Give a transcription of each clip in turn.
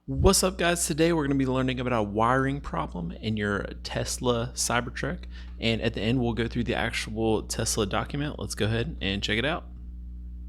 What's up, guys? Today we're going to be learning about a wiring problem in your Tesla Cybertruck, and at the end we'll go through the actual Tesla document. Let's go ahead and check it out.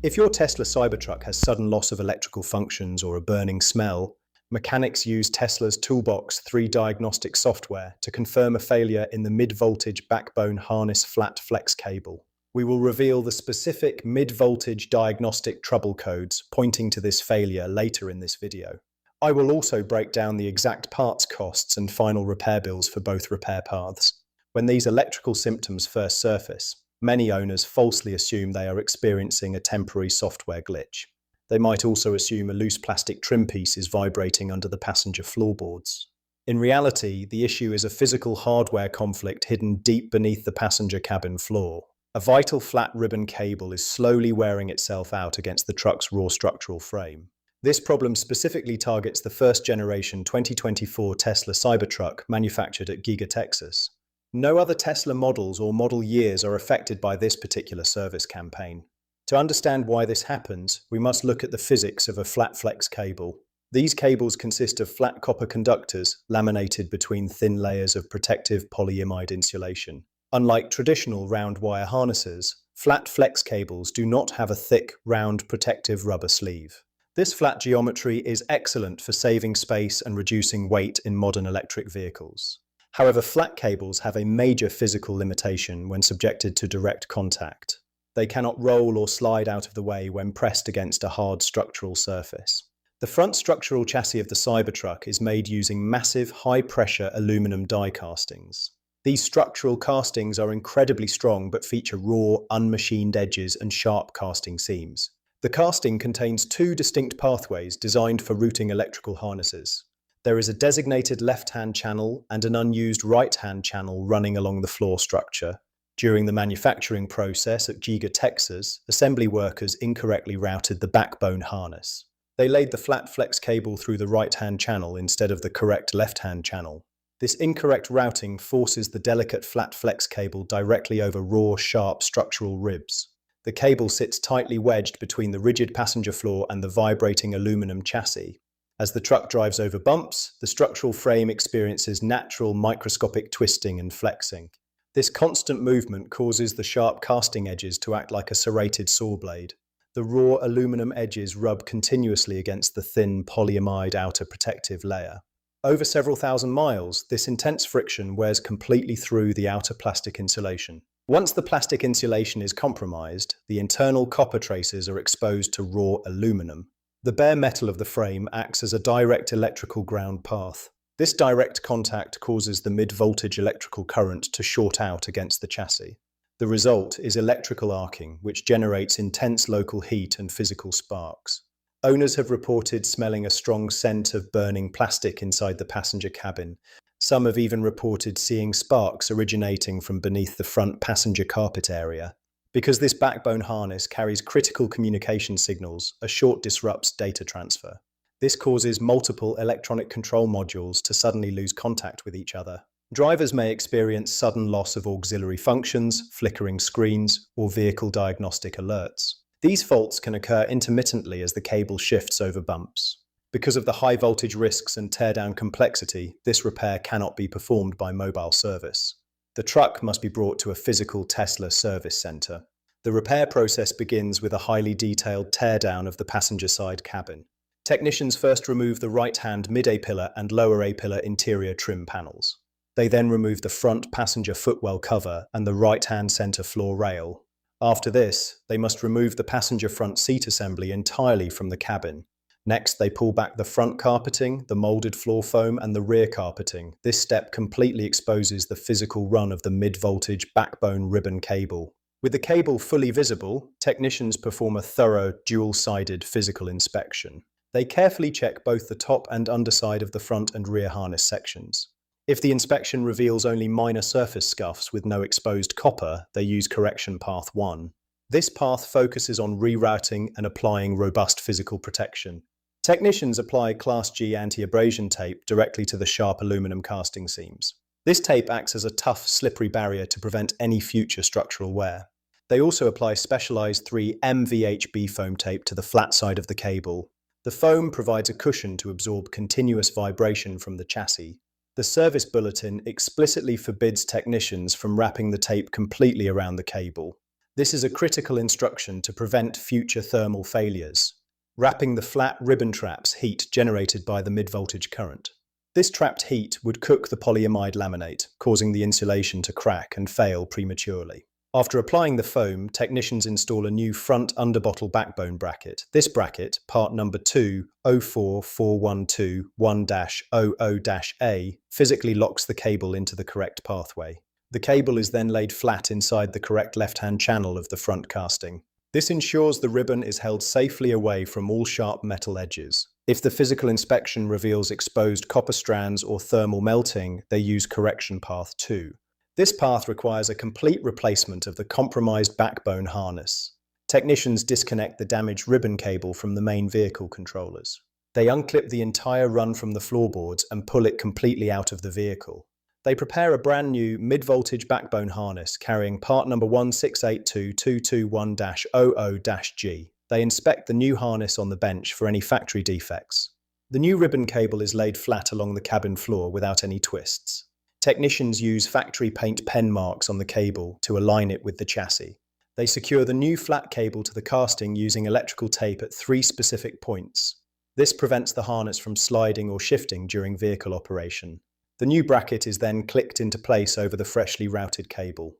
If your Tesla Cybertruck has sudden loss of electrical functions or a burning smell, mechanics use Tesla's Toolbox 3 diagnostic software to confirm a failure in the mid-voltage backbone harness flat flex cable. We will reveal the specific mid-voltage diagnostic trouble codes pointing to this failure later in this video. I will also break down the exact parts costs and final repair bills for both repair paths. When these electrical symptoms first surface, many owners falsely assume they are experiencing a temporary software glitch. They might also assume a loose plastic trim piece is vibrating under the passenger floorboards. In reality, the issue is a physical hardware conflict hidden deep beneath the passenger cabin floor. A vital flat ribbon cable is slowly wearing itself out against the truck's raw structural frame. This problem specifically targets the first-generation 2024 Tesla Cybertruck manufactured at Giga, Texas. No other Tesla models or model years are affected by this particular service campaign. To understand why this happens, we must look at the physics of a flat flex cable. These cables consist of flat copper conductors laminated between thin layers of protective polyimide insulation. Unlike traditional round wire harnesses, flat flex cables do not have a thick, round protective rubber sleeve. This flat geometry is excellent for saving space and reducing weight in modern electric vehicles. However, flat cables have a major physical limitation when subjected to direct contact. They cannot roll or slide out of the way when pressed against a hard structural surface. The front structural chassis of the Cybertruck is made using massive, high-pressure aluminum die castings. These structural castings are incredibly strong but feature raw, unmachined edges and sharp casting seams. The casting contains two distinct pathways designed for routing electrical harnesses. There is a designated left-hand channel and an unused right-hand channel running along the floor structure. During the manufacturing process at Giga, Texas, assembly workers incorrectly routed the backbone harness. They laid the flat flex cable through the right-hand channel instead of the correct left-hand channel. This incorrect routing forces the delicate flat flex cable directly over raw, sharp structural ribs. The cable sits tightly wedged between the rigid passenger floor and the vibrating aluminum chassis. As the truck drives over bumps, the structural frame experiences natural microscopic twisting and flexing. This constant movement causes the sharp casting edges to act like a serrated saw blade. The raw aluminum edges rub continuously against the thin polyimide outer protective layer. Over several thousand miles, this intense friction wears completely through the outer plastic insulation. Once the plastic insulation is compromised, the internal copper traces are exposed to raw aluminum. The bare metal of the frame acts as a direct electrical ground path. This direct contact causes the mid-voltage electrical current to short out against the chassis. The result is electrical arcing, which generates intense local heat and physical sparks. Owners have reported smelling a strong scent of burning plastic inside the passenger cabin. Some have even reported seeing sparks originating from beneath the front passenger carpet area. Because this backbone harness carries critical communication signals, a short disrupts data transfer. This causes multiple electronic control modules to suddenly lose contact with each other. Drivers may experience sudden loss of auxiliary functions, flickering screens, or vehicle diagnostic alerts. These faults can occur intermittently as the cable shifts over bumps. Because of the high voltage risks and teardown complexity, this repair cannot be performed by mobile service. The truck must be brought to a physical Tesla service center. The repair process begins with a highly detailed teardown of the passenger side cabin. Technicians first remove the right-hand mid-A-pillar and lower A-pillar interior trim panels. They then remove the front passenger footwell cover and the right-hand center floor rail. After this, they must remove the passenger front seat assembly entirely from the cabin. Next, they pull back the front carpeting, the molded floor foam, and the rear carpeting. This step completely exposes the physical run of the mid-voltage backbone ribbon cable. With the cable fully visible, technicians perform a thorough, dual-sided physical inspection. They carefully check both the top and underside of the front and rear harness sections. If the inspection reveals only minor surface scuffs with no exposed copper, they use correction path 1. This path focuses on rerouting and applying robust physical protection. Technicians apply Class G anti-abrasion tape directly to the sharp aluminum casting seams. This tape acts as a tough, slippery barrier to prevent any future structural wear. They also apply specialized 3M VHB foam tape to the flat side of the cable. The The foam provides a cushion to absorb continuous vibration from the chassis. The service bulletin explicitly forbids technicians from wrapping the tape completely around the cable. This is a critical instruction to prevent future thermal failures. Wrapping the flat ribbon traps heat generated by the mid-voltage current. This trapped heat would cook the polyimide laminate, causing the insulation to crack and fail prematurely. After applying the foam, technicians install a new front underbottle backbone bracket. This bracket, part number 204121-00-A, physically locks the cable into the correct pathway. The cable is then laid flat inside the correct left-hand channel of the front casting. This ensures the ribbon is held safely away from all sharp metal edges. If the physical inspection reveals exposed copper strands or thermal melting, they use correction path 2. This path requires a complete replacement of the compromised backbone harness. Technicians disconnect the damaged ribbon cable from the main vehicle controllers. They unclip the entire run from the floorboards and pull it completely out of the vehicle. They prepare a brand new mid-voltage backbone harness carrying part number 1682221-00-G. They inspect the new harness on the bench for any factory defects. The new ribbon cable is laid flat along the cabin floor without any twists. Technicians use factory paint pen marks on the cable to align it with the chassis. They secure the new flat cable to the casting using electrical tape at 3 specific points. This prevents the harness from sliding or shifting during vehicle operation. The new bracket is then clicked into place over the freshly routed cable.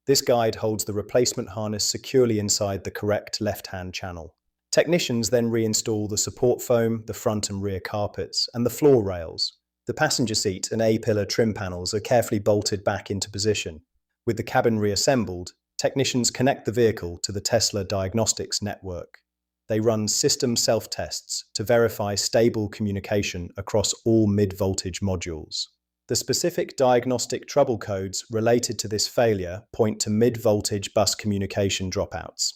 This guide holds the replacement harness securely inside the correct left-hand channel. Technicians then reinstall the support foam, the front and rear carpets, and the floor rails. The passenger seat and A-pillar trim panels are carefully bolted back into position. With the cabin reassembled, technicians connect the vehicle to the Tesla diagnostics network. They run system self-tests to verify stable communication across all mid-voltage modules. The specific diagnostic trouble codes related to this failure point to mid-voltage bus communication dropouts.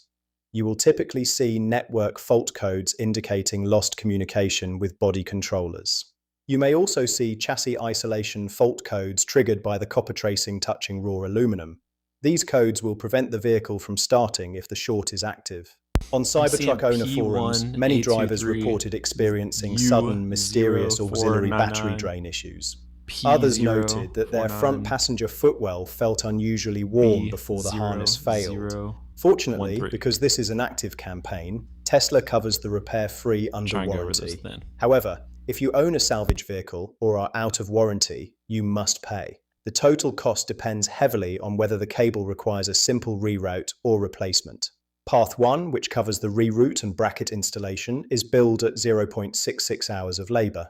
You will typically see network fault codes indicating lost communication with body controllers. You may also see chassis isolation fault codes triggered by the copper tracing touching raw aluminum. These codes will prevent the vehicle from starting if the short is active. On Cybertruck owner forums, many drivers reported experiencing sudden, mysterious auxiliary battery drain issues. Others noted that their front passenger footwell felt unusually warm before the harness failed. Fortunately, because this is an active campaign, Tesla covers the repair-free under warranty. However, if you own a salvage vehicle or are out of warranty, you must pay. The total cost depends heavily on whether the cable requires a simple reroute or replacement. Path 1, which covers the reroute and bracket installation, is billed at 0.66 hours of labour.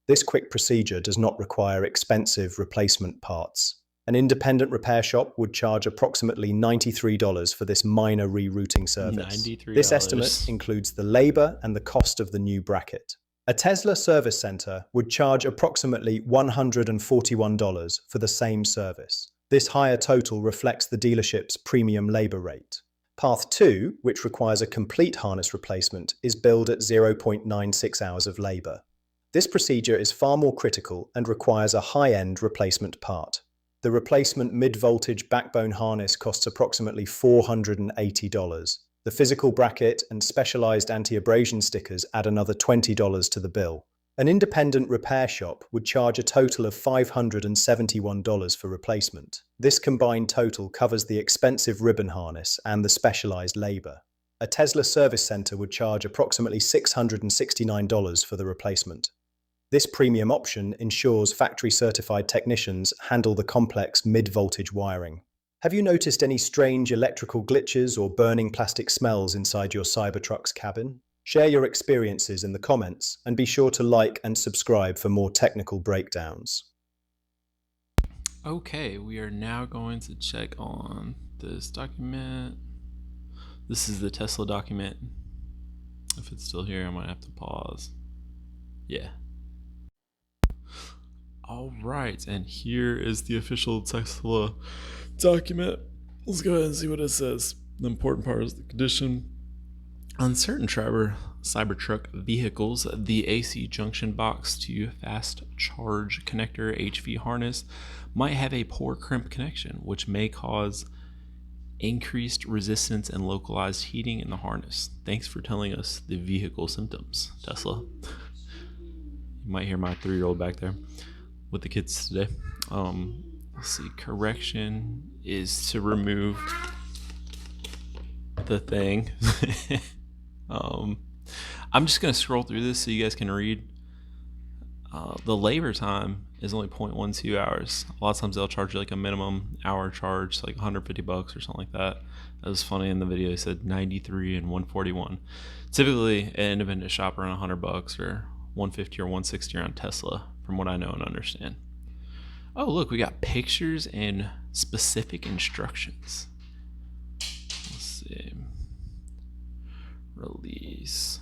This quick procedure does not require expensive replacement parts. An independent repair shop would charge approximately $93 for this minor rerouting service. $93. This estimate includes the labour and the cost of the new bracket. A Tesla service center would charge approximately $141 for the same service. This higher total reflects the dealership's premium labor rate. Path 2, which requires a complete harness replacement, is billed at 0.96 hours of labor. This procedure is far more critical and requires a high-end replacement part. The replacement mid-voltage backbone harness costs approximately $480. The physical bracket and specialized anti-abrasion stickers add another $20 to the bill. An independent repair shop would charge a total of $571 for replacement. This combined total covers the expensive ribbon harness and the specialized labor. A Tesla service center would charge approximately $669 for the replacement. This premium option ensures factory-certified technicians handle the complex mid-voltage wiring. Have you noticed any strange electrical glitches or burning plastic smells inside your Cybertruck's cabin? Share your experiences in the comments and be sure to like and subscribe for more technical breakdowns. Okay, we are now going to check on this document. This is the Tesla document. If it's still here, I might have to pause. Yeah. All right, and here is the official Tesla document. Let's go ahead and see what it says. The important part is the condition. On certain Cybertruck vehicles, the AC junction box to fast charge connector HV harness might have a poor crimp connection, which may cause increased resistance and localized heating in the harness. Thanks for telling us the vehicle symptoms, Tesla. You might hear my 3-year-old back there with the kids today. Let's see. Correction is to remove the thing. I'm just going to scroll through this so you guys can read. The labor time is only 0.12 hours. A lot of times they'll charge you like a minimum hour charge, so like $150 or something like that. That was funny in the video. They said 93 and 141. Typically, an independent shop around $100 or 150 or 160 around Tesla, from what I know and understand. Oh, look, we got pictures and specific instructions. Let's see. Release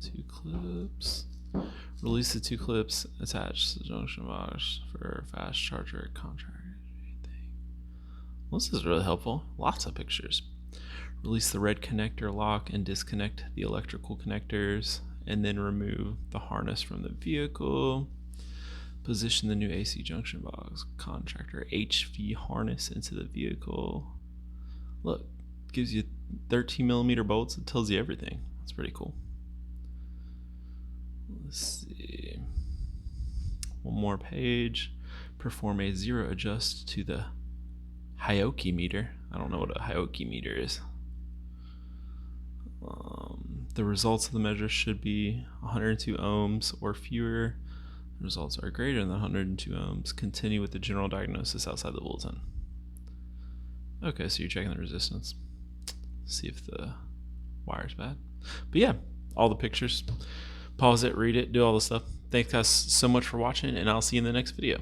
2 clips. Release the 2 clips attached to the junction box for fast charger contract. Well, this is really helpful. Lots of pictures. Release the red connector lock and disconnect the electrical connectors, and then remove the harness from the vehicle. Position the new AC junction box contractor HV harness into the vehicle. Look, gives you 13mm bolts. It tells you everything. That's pretty cool. Let's see. One more page. Perform a 0 adjust to the Hioki meter. I don't know what a Hioki meter is. The results of the measure should be 102 ohms or fewer. The results are greater than 102 ohms. Continue with the general diagnosis outside the bulletin. Okay, so you're checking the resistance. See if the wire's bad. But yeah, all the pictures. Pause it, read it, do all the stuff. Thanks guys so much for watching, and I'll see you in the next video.